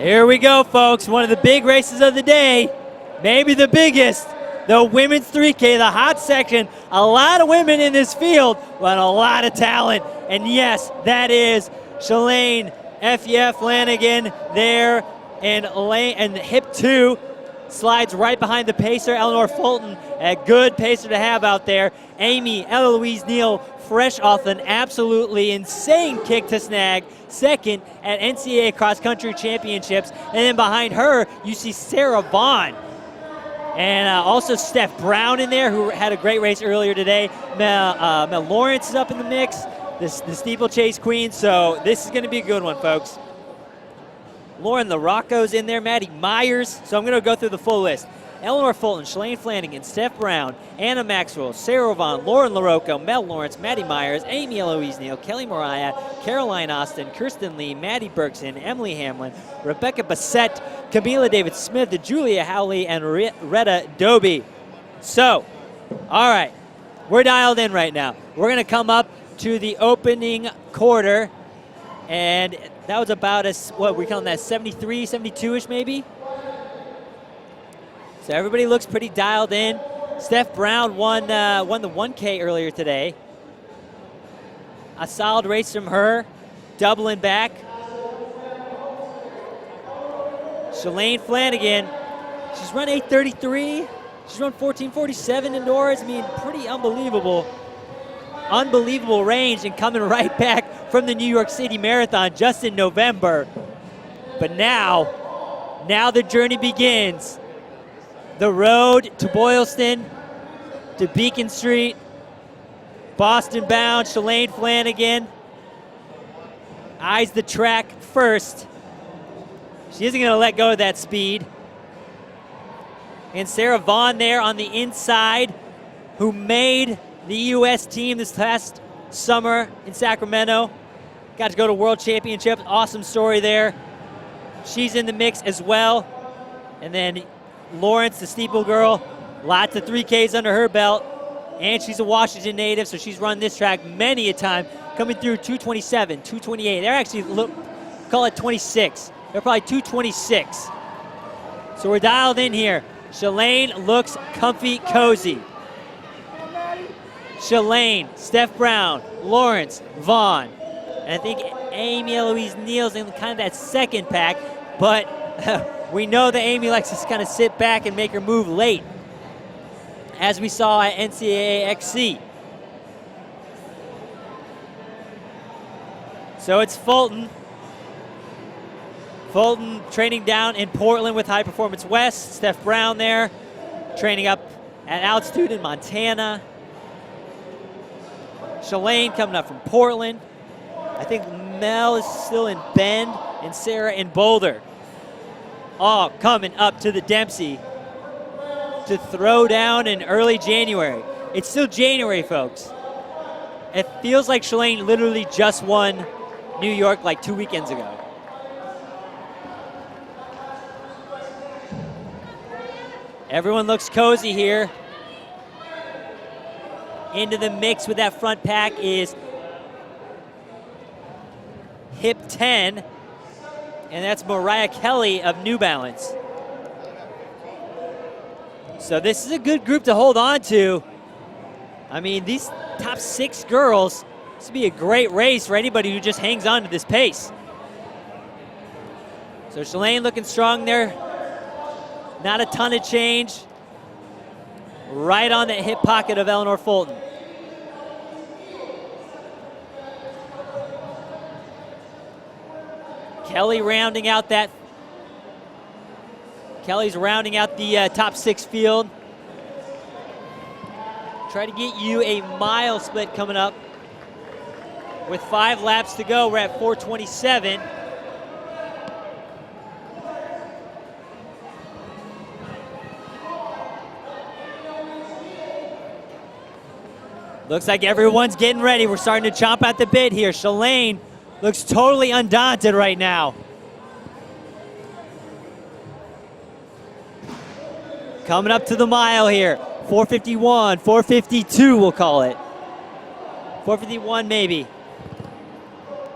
Here we go, folks. One of the big races of the day, maybe the biggest, the women's 3K, the hot section. A lot of women in this field, but a lot of talent. And yes, that is Shalane Flanagan there, and hip 2 slides right behind the pacer, Eleanor Fulton, a good pacer to have out there. Amy Eloise Neal, fresh off an absolutely insane kick to snag, second at NCAA Cross Country Championships. And then behind her, you see Sarah Vaughn. And also Steph Brown in there, who had a great race earlier today. Mel Lawrence is up in the mix, the steeplechase queen. So this is going to be a good one, folks. Lauren LaRocco's in there, Maddie Myers. So I'm going to go through the full list. Eleanor Fulton, Shalane Flanagan, Steph Brown, Anna Maxwell, Sarah Vaughn, Lauren LaRocco, Mel Lawrence, Maddie Myers, Amy Eloise Neal, Kelly Mariah, Caroline Austin, Kirsten Lee, Maddie Bergson, Emily Hamlin, Rebecca Bassett, Camila David Smith, Julia Howley, and Retta Doby. So, all right, we're dialed in right now. We're going to come up to the opening quarter, and that was about what we calling that 73, 72-ish maybe? So everybody looks pretty dialed in. Steph Brown won the 1K earlier today. A solid race from her, doubling back. Shalane Flanagan, she's run 8:33. She's run 14:47 indoors. I mean, pretty unbelievable range, and coming right back from the New York City Marathon just in November. But now the journey begins. The road to Boylston, to Beacon Street, Boston bound, Shalane Flanagan eyes the track first. She isn't going to let go of that speed. And Sarah Vaughn there on the inside, who made the U.S. team this past summer in Sacramento. Got to go to World Championships. Awesome story there. She's in the mix as well. And then Lawrence, the steeple girl, lots of 3Ks under her belt, and she's a Washington native, so she's run this track many a time, coming through 227, 228. They're actually, call it 26. They're probably 226. So we're dialed in here. Shalane looks comfy, cozy. Shalane, Steph Brown, Lawrence, Vaughn. And I think Amy Eloise Neal's in kind of that second pack, but we know that Amy likes to kind of sit back and make her move late, as we saw at NCAA XC. So it's Fulton. Fulton training down in Portland with High Performance West. Steph Brown there, training up at altitude in Montana. Shalane coming up from Portland. I think Mel is still in Bend, and Sarah in Boulder. All coming up to the Dempsey to throw down in early January. It's still January, folks. It feels like Shalane literally just won New York like 2 weekends ago. Everyone looks cozy here. Into the mix with that front pack is hip 10. And that's Mariah Kelly of New Balance. So this is a good group to hold on to. I mean, these top 6 girls, this would be a great race for anybody who just hangs on to this pace. So Shalane looking strong there. Not a ton of change. Right on the hip pocket of Eleanor Fulton. Kelly's rounding out the top 6 field. Try to get you a mile split coming up. With 5 laps to go, we're at 4:27. Looks like everyone's getting ready. We're starting to chomp at the bit here. Shalane looks totally undaunted right now. Coming up to the mile here. 4:51, 4:52 we'll call it. 4:51 maybe.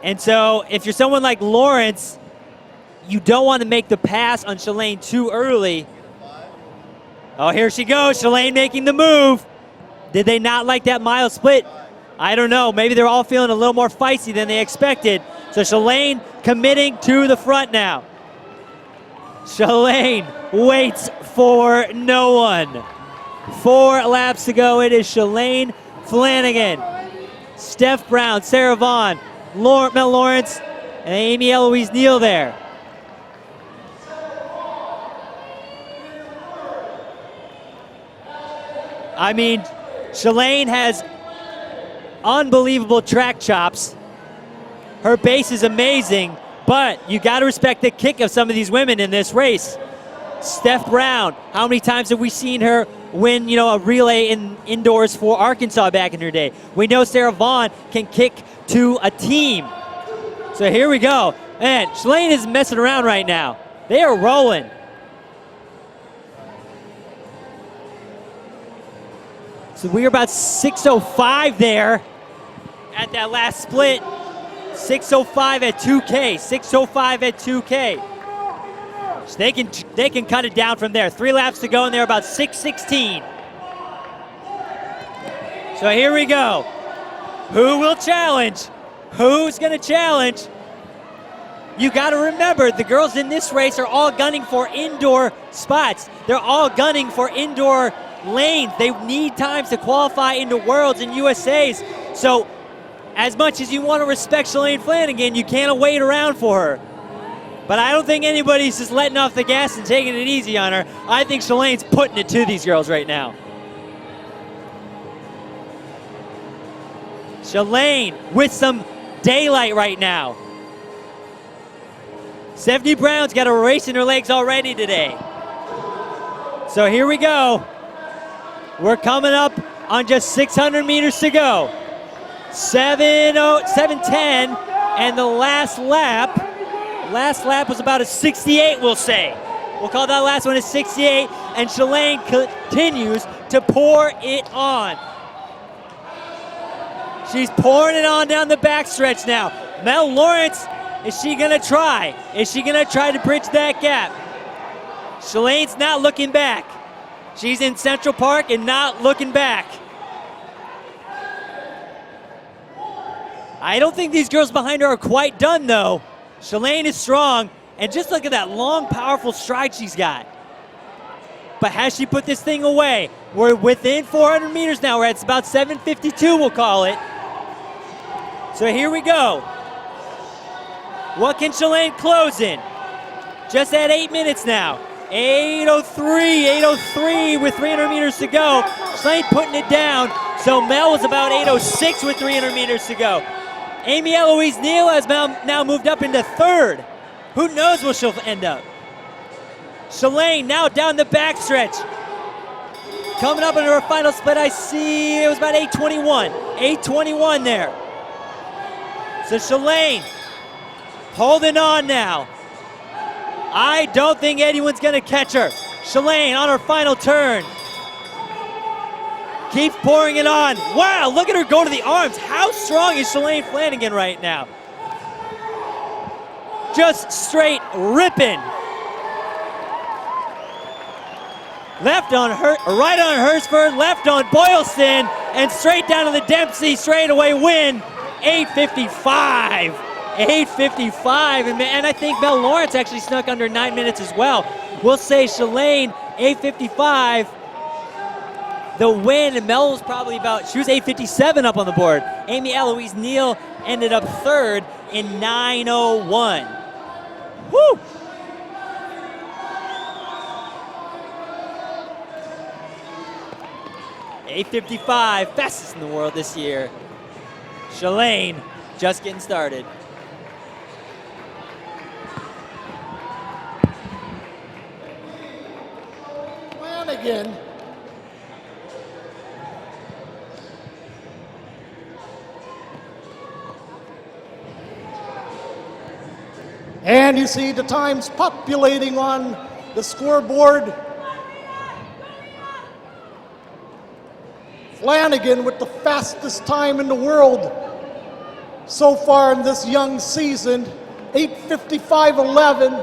And so if you're someone like Lawrence, you don't want to make the pass on Shalane too early. Oh, here she goes. Shalane making the move. Did they not like that mile split? I don't know. Maybe they're all feeling a little more feisty than they expected. So Shalane committing to the front now. Shalane waits for no one. 4 laps to go. It is Shalane Flanagan, Steph Brown, Sarah Vaughn, Mel Lawrence, and Amy Eloise Neal there. I mean, Shalane has unbelievable track chops. Her base is amazing, but you got to respect the kick of some of these women in this race. Steph Brown, how many times have we seen her win, a relay indoors for Arkansas back in her day? We know Sarah Vaughn can kick to a team. So here we go. And Shalane isn't messing around right now. They are rolling. So we're about 6:05 there at that last split. 6:05 at 2K. 6:05 at 2K. So they can cut it down from there. 3 laps to go, and they're about 6:16. So here we go. Who will challenge? Who's going to challenge? You got to remember, the girls in this race are all gunning for indoor spots. They're all gunning for indoor lanes. They need times to qualify into Worlds and USAs. So as much as you want to respect Shalane Flanagan, you can't wait around for her. But I don't think anybody's just letting off the gas and taking it easy on her. I think Shalane's putting it to these girls right now. Shalane with some daylight right now. Stephanie Brown's got a race in her legs already today. So here we go. We're coming up on just 600 meters to go. 7:10, and the last lap was about a 68, we'll say. We'll call that last one a 68, and Shalane continues to pour it on. She's pouring it on down the backstretch now. Mel Lawrence, is she gonna try? Is she gonna try to bridge that gap? Shalane's not looking back. She's in Central Park and not looking back. I don't think these girls behind her are quite done, though. Shalane is strong, and just look at that long, powerful stride she's got. But has she put this thing away? We're within 400 meters now. We're at about 7:52, we'll call it. So here we go. What can Shalane close in? Just at 8 minutes now. 8:03 with 300 meters to go. Shalane putting it down. So Mel was about 8:06 with 300 meters to go. Amy Eloise Neal has now moved up into 3rd. Who knows where she'll end up? Shalane now down the backstretch. Coming up into her final split, I see it was about 8:21. 8:21 there. So Shalane holding on now. I don't think anyone's going to catch her. Shalane on her final turn. Keeps pouring it on. Wow, look at her go to the arms. How strong is Shalane Flanagan right now? Just straight ripping. Left on her, right on Hursford, left on Boylston, and straight down to the Dempsey straightaway win. 8:55. 8:55, and I think Mel Lawrence actually snuck under 9 minutes as well. We'll say Shalane, 8:55. The win, and Mel was probably she was 8:57 up on the board. Amy Eloise Neal ended up 3rd in 9:01. Woo! .855, fastest in the world this year. Shalane just getting started. Flanagan. And you see the times populating on the scoreboard. Flanagan with the fastest time in the world so far in this young season, 8:55.11.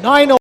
9